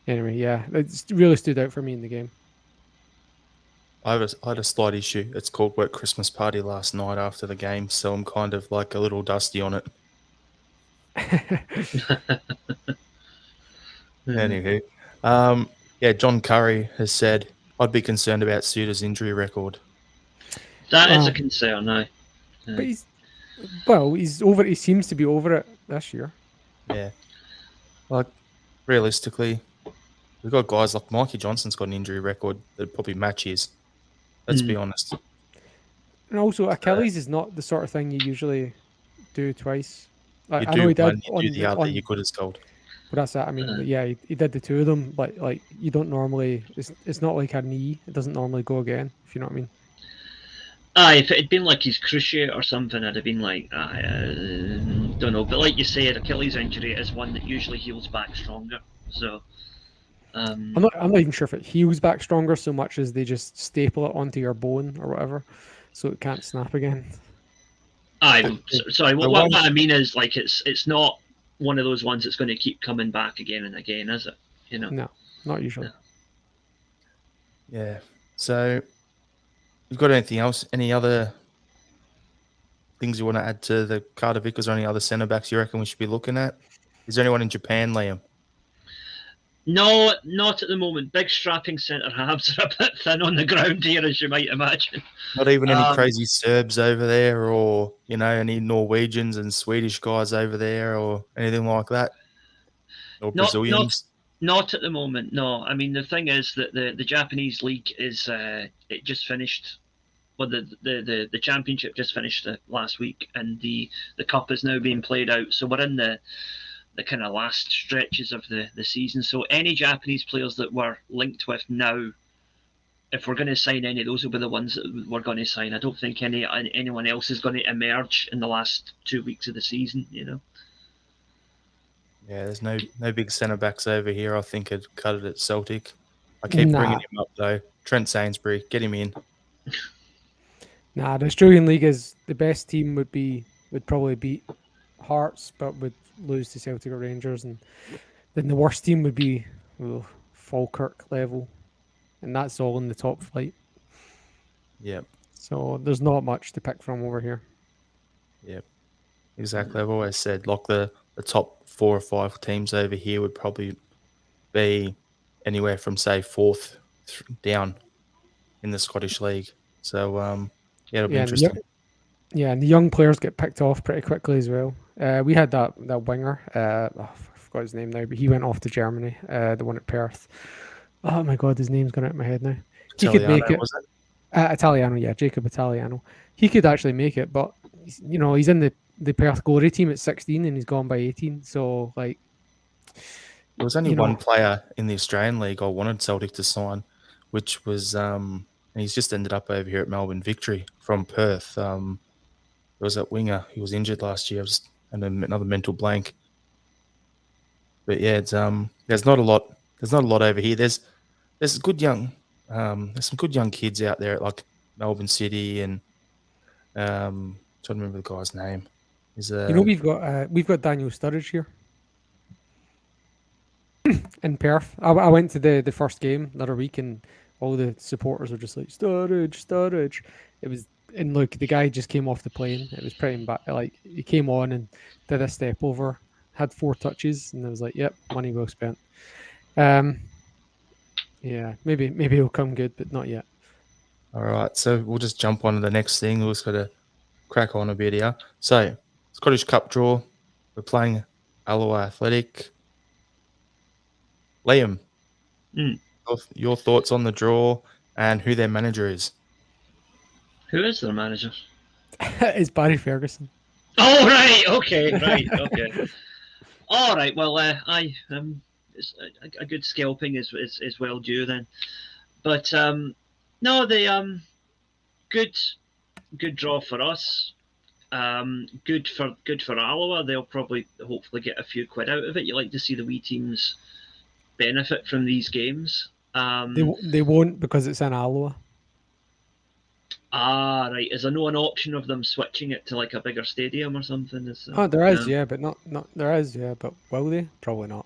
Anyway, yeah, it really stood out for me in the game. I had a slight issue. It's called Work Christmas Party last night after the game, so I'm kind of like a little dusty on it. Anywho, yeah, John Curry has said, I'd be concerned about Suter's injury record. That is a concern now. But he's over. He seems to be over it this year. Yeah. Like, realistically, we've got guys like Mikey Johnson's got an injury record that probably match his. Let's be honest. And also, Achilles is not the sort of thing you usually do twice. You do one, you do the other, you're good as gold. But that's it. I mean, yeah, he did the two of them, but like, you don't normally. It's not like a knee. It doesn't normally go again. If you know what I mean. If it had been like his cruciate or something, I'd have been like, don't know. But like you said, Achilles injury is one that usually heals back stronger. So I'm not even sure if it heals back stronger so much as they just staple it onto your bone or whatever, so it can't snap again. Sorry. What I mean is, like, it's not one of those ones that's going to keep coming back again and again, is it? You know? No, not usually. No. Yeah. So, you've got anything else? Any other things you want to add to the Carter Vickers or any other centre backs you reckon we should be looking at? Is there anyone in Japan, Liam? No, not at the moment. Big strapping centre halves are a bit thin on the ground here, as you might imagine. Not even any crazy Serbs over there, or any Norwegians and Swedish guys over there, or anything like that, or Brazilians. Not at the moment. No, I mean, the thing is that the Japanese league is it just finished. Well, the championship just finished last week, and the cup is now being played out. So we're in the kind of last stretches of the season. So any Japanese players that we're linked with now if we're going to sign any, those will be the ones that we're going to sign. I don't think anyone else is going to emerge in the last 2 weeks of the season. Yeah, there's no big centre backs over here. I think it cut it at Celtic. I keep bringing him up though. Trent Sainsbury, get him in. Nah, the Australian League is the best team would probably beat Hearts, but would lose to Celtic or Rangers, and then the worst team would be Falkirk level, and that's all in the top flight. Yep. So there's not much to pick from over here. Yep. Exactly. I've always said like the top 4 or 5 teams over here would probably be anywhere from say 4th down in the Scottish League. So yeah, it'll be interesting. And the young players get picked off pretty quickly as well. We had that winger. I forgot his name now, but he went off to Germany. The one at Perth. Oh my god, his name's gone out of my head now. He could make it. Was it? Italiano, yeah, Jacob Italiano. He could actually make it, but he's in the Perth Glory team at 16 and he's gone by 18. So like, there was only one player in the Australian League I wanted Celtic to sign, which was he's just ended up over here at Melbourne Victory from Perth. There was that winger. He was injured last year. And another mental blank. But yeah, it's there's not a lot. There's not a lot over here. There's good young. There's some good young kids out there at like Melbourne City and trying to remember the guy's name. We've got Daniel Sturridge here in Perth. I went to the first game the other week and all the supporters were just like Sturridge. It was, and look, the guy just came off the plane. It was pretty bad. Like he came on and did a step over, had 4 touches, and I was like, "Yep, money well spent." Yeah, maybe he'll come good, but not yet. All right, so we'll just jump on to the next thing. We'll just got to crack on a bit here. So, Scottish Cup draw. We're playing Alloa Athletic. Liam, your thoughts on the draw and who their manager is? Who is their manager? It's Barry Ferguson. Oh, right. Okay. All right. Well, it's a good scalping is well due then. But no, the good draw for us. Good for Alloa. They'll hopefully get a few quid out of it. You like to see the wee teams benefit from these games. They won't because it's in Alloa. Ah, right. Is there no an option of them switching it to like a bigger stadium or something? There is, but not there is, but will they? Probably not.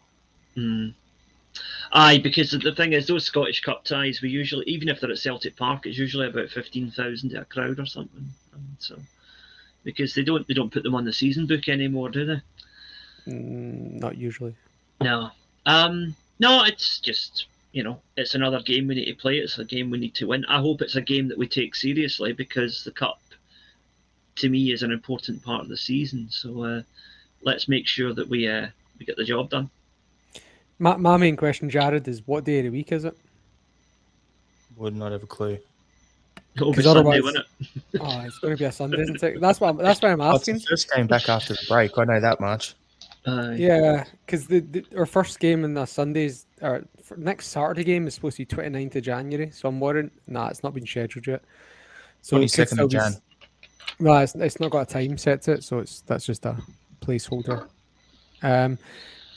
Aye, because the thing is, those Scottish Cup ties, we usually, even if they're at Celtic Park, it's usually about 15,000 to a crowd or something. And so, because they don't put them on the season book anymore, do they? Not usually. No. No, it's just, it's another game we need to play. It's a game we need to win. I hope it's a game that we take seriously because the Cup, to me, is an important part of the season. So let's make sure that we get the job done. My main question, Jared, is what day of the week is it? Would not have a clue. It'll be Sunday, won't it? Oh, it's going to be a Sunday, isn't it? That's why I'm asking. It's the first game back after the break. I know that much. Yeah, because our first game in the Sundays, or next Saturday game is supposed to be 29th of January. So I'm worried. Nah, it's not been scheduled yet. So 22nd of Jan. No, it's not got a time set to it, so that's just a placeholder.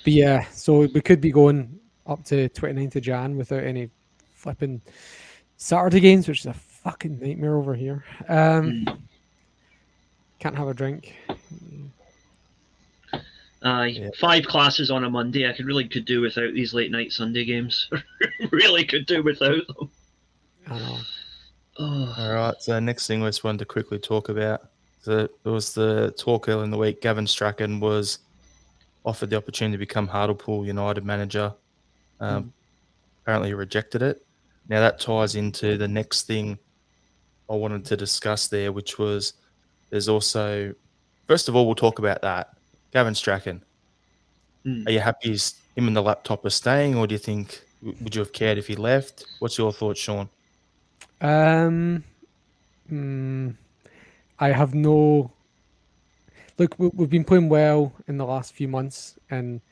But yeah, so we could be going up to 29th of Jan without any flipping Saturday games, which is a fucking nightmare over here. Can't have a drink. Yeah. 5 classes on a Monday. I could do without these late night Sunday games. Really could do without them. I know. Oh. All right. So next thing we just wanted to quickly talk about. There was the talk earlier in the week. Gavin Strachan was offered the opportunity to become Hartlepool United manager. Apparently he rejected it. Now that ties into the next thing I wanted to discuss there, which was there's also, first of all, we'll talk about that. Gavin Strachan. Are you happy him and the laptop are staying, or do you think, would you have cared if he left? What's your thoughts, Sean? I have no... Look, we've been playing well in the last few months, and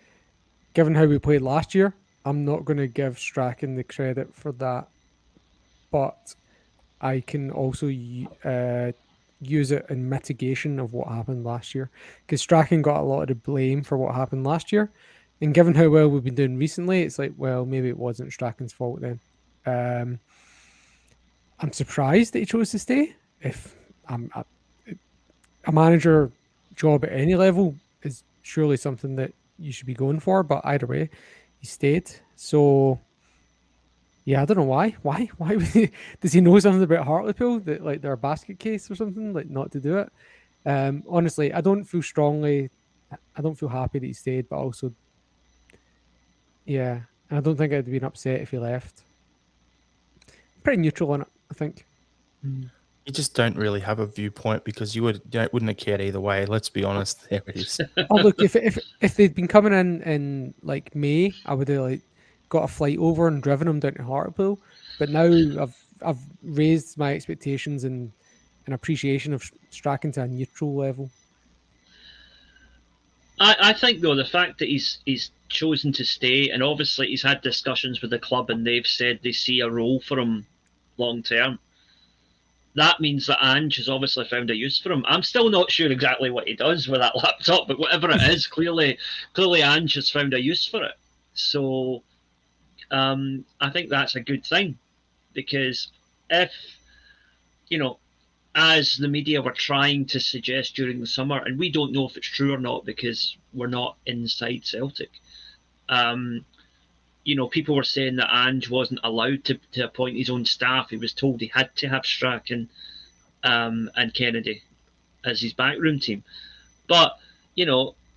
given how we played last year, I'm not going to give Strachan the credit for that but I can also use it in mitigation of what happened last year, because Strachan got a lot of the blame for what happened last year, and given how well we've been doing recently, it's like, well, maybe it wasn't Strachan's fault then. I'm surprised that he chose to stay. If I'm a manager job at any level is surely something that you should be going for, but either way, he stayed. So yeah, I don't know why. Why would he, does he know something about Hartlepool that like they're a basket case or something, like not to do it? Honestly, I don't feel strongly. I don't feel happy that he stayed, but also, yeah, I don't think I'd been upset if he left. Pretty neutral on it, I think. You just don't really have a viewpoint because you wouldn't have cared either way. Let's be honest. There it is. Oh look, if they'd been coming in like May, I would have like got a flight over and driven them down to Hartlepool. But now I've raised my expectations and an appreciation of Strachan to a neutral level. I think though the fact that he's chosen to stay, and obviously he's had discussions with the club and they've said they see a role for him long term. That means that Ange has obviously found a use for him. I'm still not sure exactly what he does with that laptop, but whatever it is, clearly Ange has found a use for it. So I think that's a good thing, because if, as the media were trying to suggest during the summer, and we don't know if it's true or not because we're not inside Celtic, people were saying that Ange wasn't allowed to appoint his own staff. He was told he had to have Strachan and Kennedy as his backroom team. But,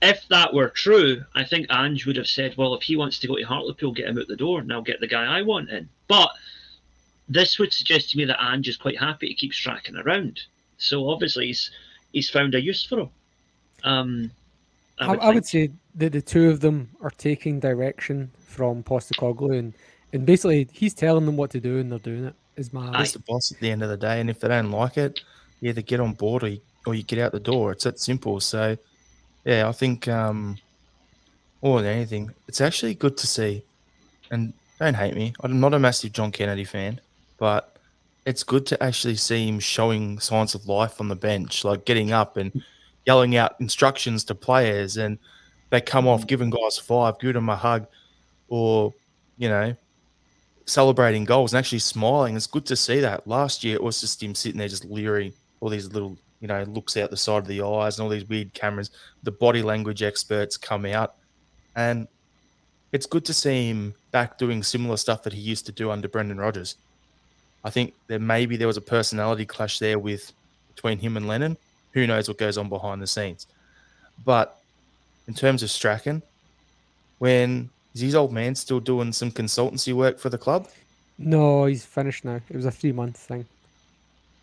if that were true, I think Ange would have said, well, if he wants to go to Hartlepool, get him out the door and I'll get the guy I want in. But this would suggest to me that Ange is quite happy to keep Strachan around. So obviously he's found a use for him. I would say that the two of them are taking direction from Postecoglou, and basically he's telling them what to do and they're doing it. Is my He's the boss at the end of the day, and if they don't like it, you either get on board or you get out the door. It's that simple. So yeah, I think more than anything, it's actually good to see. And don't hate me, I'm not a massive John Kennedy fan, but it's good to actually see him showing signs of life on the bench, like getting up and yelling out instructions to players, and they come off giving guys 5, giving them a hug, or, celebrating goals and actually smiling. It's good to see that. Last year, it was just him sitting there just leering, all these little, looks out the side of the eyes and all these weird cameras. The body language experts come out, and it's good to see him back doing similar stuff that he used to do under Brendan Rodgers. I think that maybe there was a personality clash there between him and Lennon. Who knows what goes on behind the scenes? But in terms of Strachan, is his old man still doing some consultancy work for the club? No, he's finished now. It was a 3-month thing.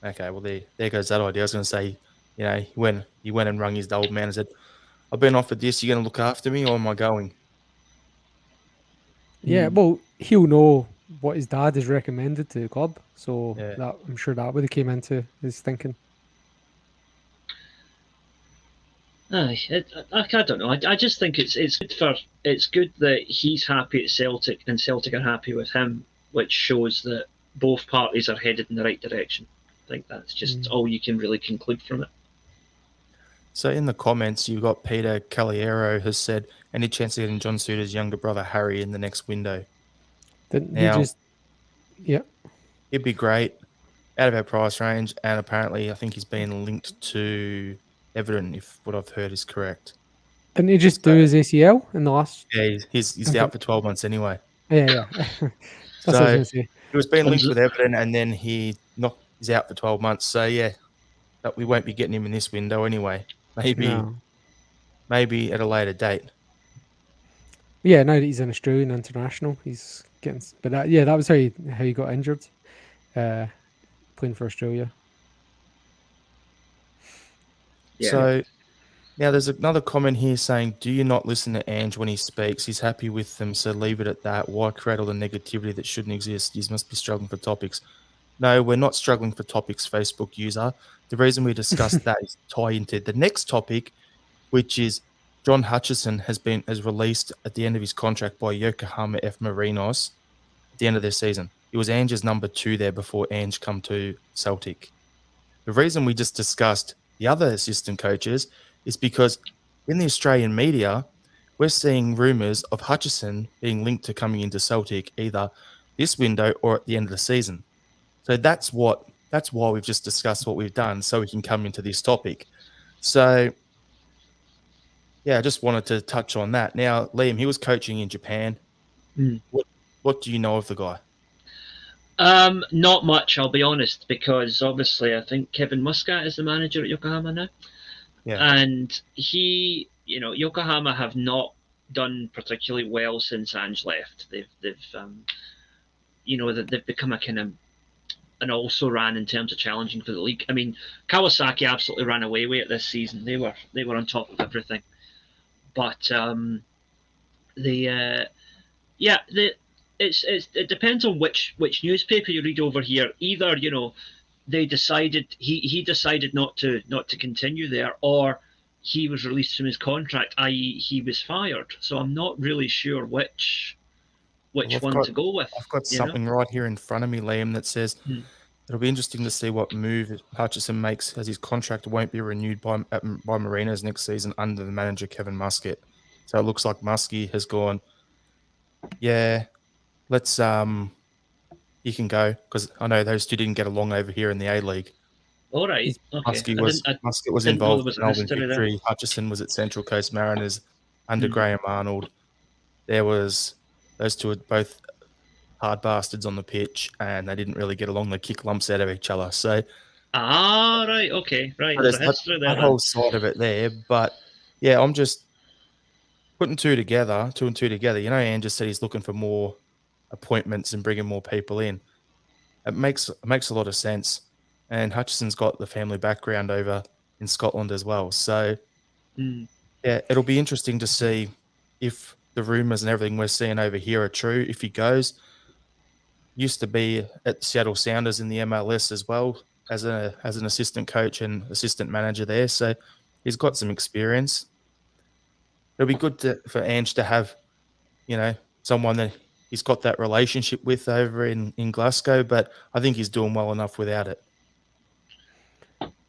Okay, well there goes that idea. I was going to say, he went and rung his old man and said, "I've been offered this. You going to look after me, or am I going?" Yeah, well, he'll know what his dad has recommended to the club, so Yeah. that I'm sure that would have came into his thinking. I don't know. I just think it's good that he's happy at Celtic and Celtic are happy with him, which shows that both parties are headed in the right direction. I think that's just all you can really conclude from it. So in the comments, you've got Peter Caliero has said, any chance of getting John Suter's younger brother Harry in the next window? Didn't Now, he just? Yeah. It'd be great, out of our price range, and apparently I think he's been linked to Everton, if what I've heard is correct. Didn't he just do his ACL in the last? Yeah, he's out for 12 months anyway. Yeah. That's what I was So going to say. he was being linked with Everton, and then he's out for 12 months. So yeah, but we won't be getting him in this window anyway. Maybe at a later date. Yeah, now that he's an Australian international, he's getting. But that was how he got injured, playing for Australia. Yeah. So now there's another comment here saying, do you not listen to Ange when he speaks? He's happy with them, so leave it at that. Why create all the negativity that shouldn't exist? You must be struggling for topics. No, we're not struggling for topics, Facebook user. The reason we discussed that is to tie into the next topic, which is John Hutchison has released at the end of his contract by Yokohama F. Marinos at the end of their season. he was Ange's number 2 there before Ange come to Celtic. The reason we just discussed the other assistant coaches is because in the Australian media, we're seeing rumours of Hutchison being linked to coming into Celtic either this window or at the end of the season. So that's why we've just discussed what we've done, so we can come into this topic. So yeah, I just wanted to touch on that. Now, Liam, he was coaching in Japan. Mm. What do you know of the guy? Not much, I'll be honest, because obviously I think Kevin Muscat is the manager at Yokohama now. Yeah. And Yokohama have not done particularly well since Ange left. They've become a kind of an also-ran in terms of challenging for the league. I mean, Kawasaki absolutely ran away with it this season. They were on top of everything. But it depends on which newspaper you read over here. Either they decided he decided not to continue there, or he was released from his contract, i.e., he was fired. So I'm not really sure which one to go with. I've got something right here in front of me, Liam, that says it'll be interesting to see what move Hutchison makes, as his contract won't be renewed by Marinos next season under the manager Kevin Muscat. So it looks like Muskie has gone, yeah, let's you can go, because I know those two didn't get along over here in the A-League. All right. Okay. Muscat was involved in Melbourne Victory. Hutchison was at Central Coast Mariners under Graham Arnold. There was those two were both hard bastards on the pitch, and they didn't really get along. They kick lumps out of each other. So, right, okay, right. There's that whole side of it there. But yeah, I'm just putting two and two together. Ange just said he's looking for more appointments and bringing more people in. It makes a lot of sense. And Hutchison's got the family background over in Scotland as well. So, yeah, it'll be interesting to see if the rumours and everything we're seeing over here are true. If he goes, used to be at Seattle Sounders in the MLS as well as an assistant coach and assistant manager there. So he's got some experience. It'll be good for Ange to have, someone that he's got that relationship with over in Glasgow, but I think he's doing well enough without it.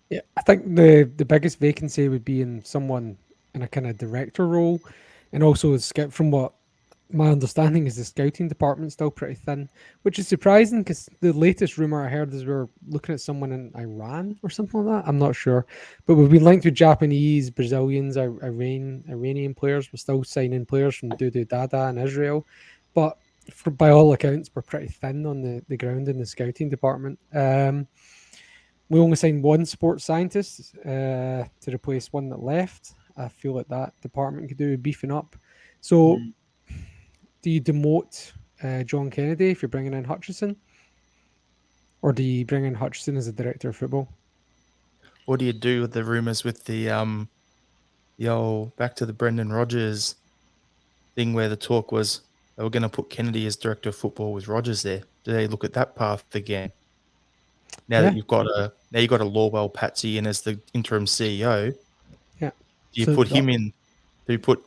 Yeah, I think the biggest vacancy would be in someone in a kind of director role, and also from what my understanding is, the scouting department's still pretty thin, which is surprising because the latest rumor I heard is we're looking at someone in Iran or something like that. I'm not sure, but we've been linked with Japanese, Brazilians, Iranian players. We're still signing players from Dudu Dada in Israel, but by all accounts, we're pretty thin on the ground in the scouting department. We only signed one sports scientist to replace one that left. I feel like that department could do with beefing up. So, do you demote John Kennedy if you're bringing in Hutchison? Or do you bring in Hutchison as a director of football? What do you do with the rumours with the old back to the Brendan Rodgers thing where the talk was they were going to put Kennedy as director of football with Rodgers there? Do they look at that path again? Now that you've got a Lorwell Patsy in as the interim CEO, do you put him in? Do you put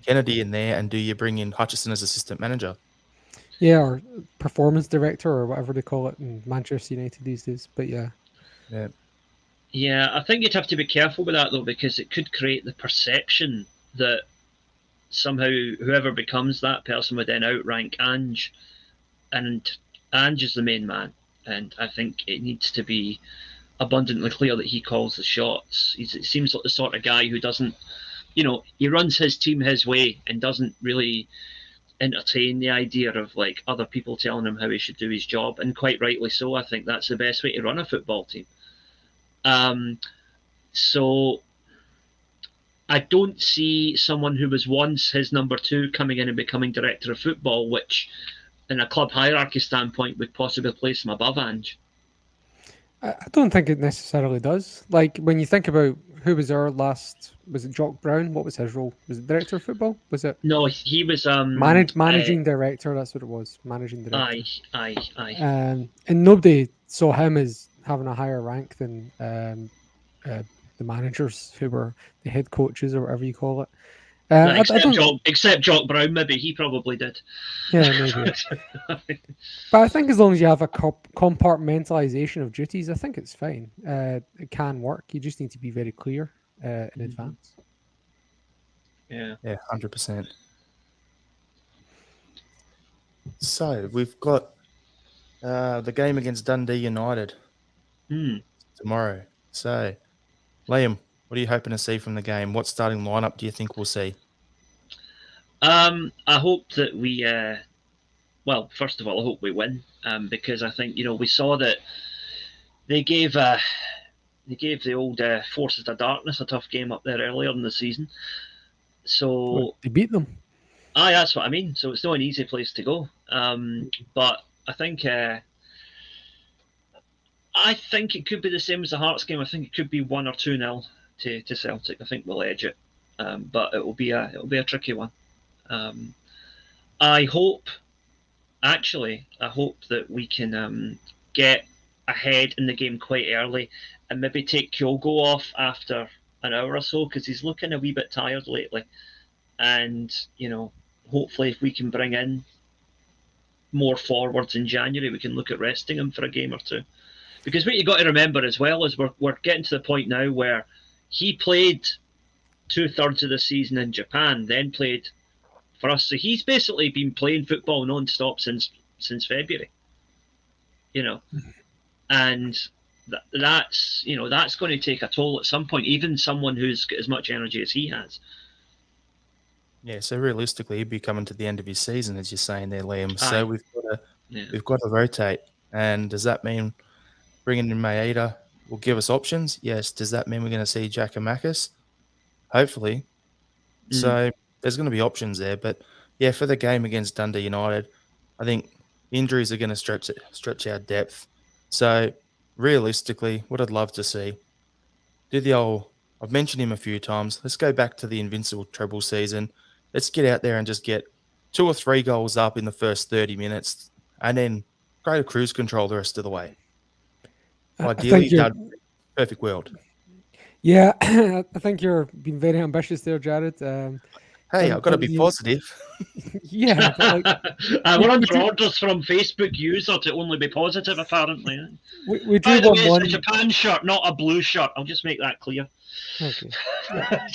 Kennedy in there, and do you bring in Hutchison as assistant manager? Yeah, or performance director, or whatever they call it in Manchester United these days. But yeah. Yeah, I think you'd have to be careful with that though, because it could create the perception that somehow whoever becomes that person would then outrank Ange, and Ange is the main man. And I think it needs to be abundantly clear that he calls the shots. It seems like the sort of guy who doesn't, he runs his team his way and doesn't really entertain the idea of like other people telling him how he should do his job. And quite rightly so. I think that's the best way to run a football team. So I don't see someone who was once his number 2 coming in and becoming director of football, which in a club hierarchy standpoint would possibly place him above Ange. I don't think it necessarily does. Like when you think about who was our last, was it Jock Brown? What was his role? Was it director of football? Was it? No, he was managing director. That's what it was. Managing director. Aye. And nobody saw him as having a higher rank than the managers who were the head coaches or whatever you call it. Except Jock Brown, maybe he probably did. Yeah, maybe. But I think as long as you have a compartmentalization of duties, I think it's fine. It can work. You just need to be very clear in advance. Yeah. Yeah, 100%. So we've got the game against Dundee United tomorrow. So, Liam, what are you hoping to see from the game? What starting lineup do you think we'll see? I hope that we. Well, first of all, I hope we win because I think we saw that they gave the old Forces of Darkness a tough game up there earlier in the season. So they beat them. That's what I mean. So it's not an easy place to go. But I think it could be the same as the Hearts game. I think it could be 1 or 2-0 to Celtic. I think we'll edge it, but it will be a tricky one. I hope that we can get ahead in the game quite early and maybe take Kyogo off after an hour or so because he's looking a wee bit tired lately. And, hopefully if we can bring in more forwards in January, we can look at resting him for a game or two. Because what you got to remember as well is we're getting to the point now where he played 2/3 of the season in Japan, then played for us. So he's basically been playing football non-stop since February. And that's going to take a toll at some point, even someone who's got as much energy as he has. Yeah, so realistically, he'd be coming to the end of his season, as you're saying there, Liam. So we've got to rotate. And does that mean bringing in Maeda will give us options? Yes. Does that mean we're going to see Giakoumakis? Hopefully. So there's going to be options there. But yeah, for the game against Dundee United, I think injuries are going to stretch our depth. So realistically, what I'd love to see, I've mentioned him a few times. Let's go back to the invincible treble season. Let's get out there and just get 2 or 3 goals up in the first 30 minutes and then go to cruise control the rest of the way. Ideally, that'd be perfect world. Yeah, I think you're being very ambitious there, Jared. Hey, I've got to be positive. Yeah, but we're under orders from Facebook user to only be positive, apparently. We drew 1-1. It's a Japan shirt, not a blue shirt. I'll just make that clear. Okay. Yeah.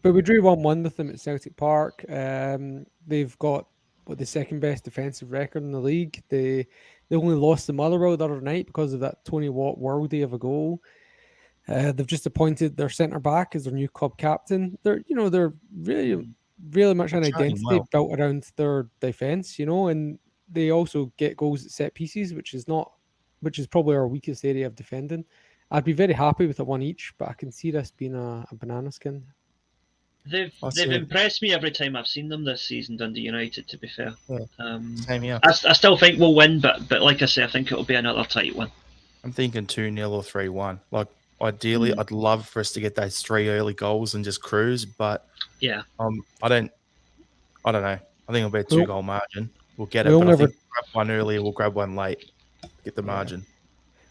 but we drew 1-1 with them at Celtic Park. They've got the second best defensive record in the league. They only lost to Motherwell the other night because of that Tony Watt worldie of a goal. They've just appointed their centre back as their new club captain. They're really much an identity built around their defence, and they also get goals at set pieces, which is probably our weakest area of defending. I'd be very happy with a 1 each, but I can see this being a banana skin. They've impressed me every time I've seen them this season, Dundee United, to be fair. Yeah. Same here. I still think we'll win, but like I say, I think it'll be another tight one. I'm thinking 2-0 or 3-1. Ideally, I'd love for us to get those 3 early goals and just cruise, but yeah, I don't know. I think it'll be a 2-goal margin. We'll get it, but I think we'll grab one early, we'll grab one late, get the margin.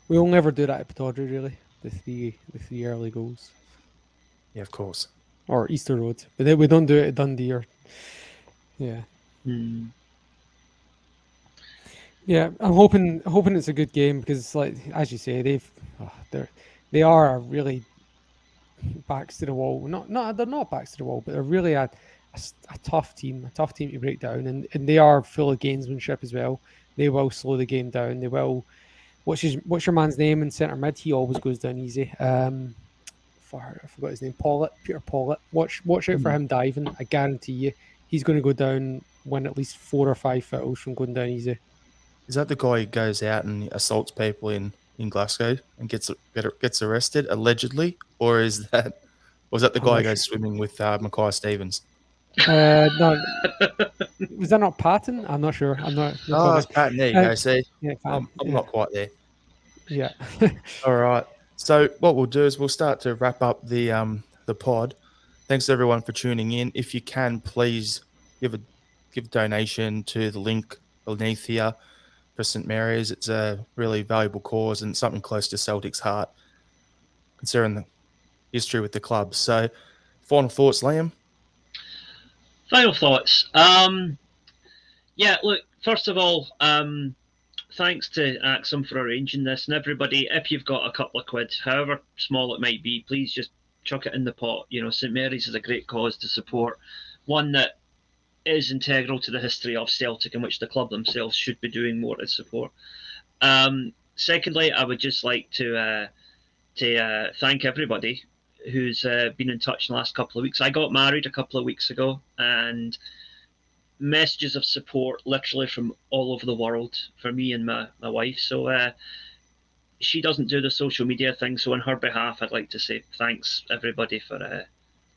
We'll never do that at Pittodrie, really. The three early goals. Yeah, of course. Or Easter Road, but then we don't do it at Dundee. Yeah, I'm hoping it's a good game because, as you say, they are really backs to the wall. They're not backs to the wall, but they're really a tough team to break down, and they are full of gamesmanship as well. They will slow the game down. They will. What's your man's name in centre mid? He always goes down easy. I forgot his name. Peter Pollitt. Watch out for him diving. I guarantee you, he's going to go down when at least 4 or 5 fouls from going down easy. Is that the guy who goes out and assaults people in Glasgow and gets arrested allegedly, or is that the guy who goes swimming with Mackay Stevens? No, was that not Patton? I'm not sure. I'm not. It's Patton. There you go. See, yeah, I'm not quite there. Yeah. All right. So what we'll do is we'll start to wrap up the pod. Thanks everyone for tuning in. If you can, please give a donation to the link beneath here for St Mary's. It's a really valuable cause and something close to Celtic's heart, considering the history with the club. So, final thoughts, Liam? Final thoughts. Yeah, look, first of all, thanks to Acsom for arranging this, and everybody, if you've got a couple of quid, however small it might be, please just chuck it in the pot. You know, St Mary's is a great cause to support, one that is integral to the history of Celtic, in which the club themselves should be doing more to support. Secondly, I would just like to thank everybody who's been in touch in the last couple of weeks. I got married a couple of weeks ago, and messages of support literally from all over the world for me and my wife. So she doesn't do the social media thing, so on her behalf, I'd like to say thanks everybody for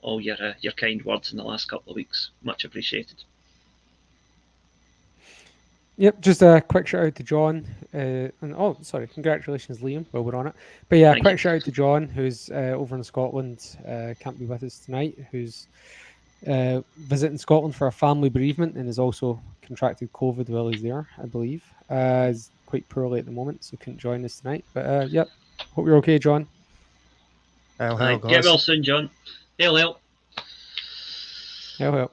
all your kind words in the last couple of weeks. Much appreciated. Yep, just a quick shout out to John. And sorry, congratulations, Liam, while we're on it. But yeah, quick shout out to John, who's over in Scotland, can't be with us tonight, who's visiting Scotland for a family bereavement and has also contracted COVID while he's there, I believe. He's quite poorly at the moment, so couldn't join us tonight. But yep, hope you're okay, John. Hail, Get well soon, John. Hail, hail. Hail, hail.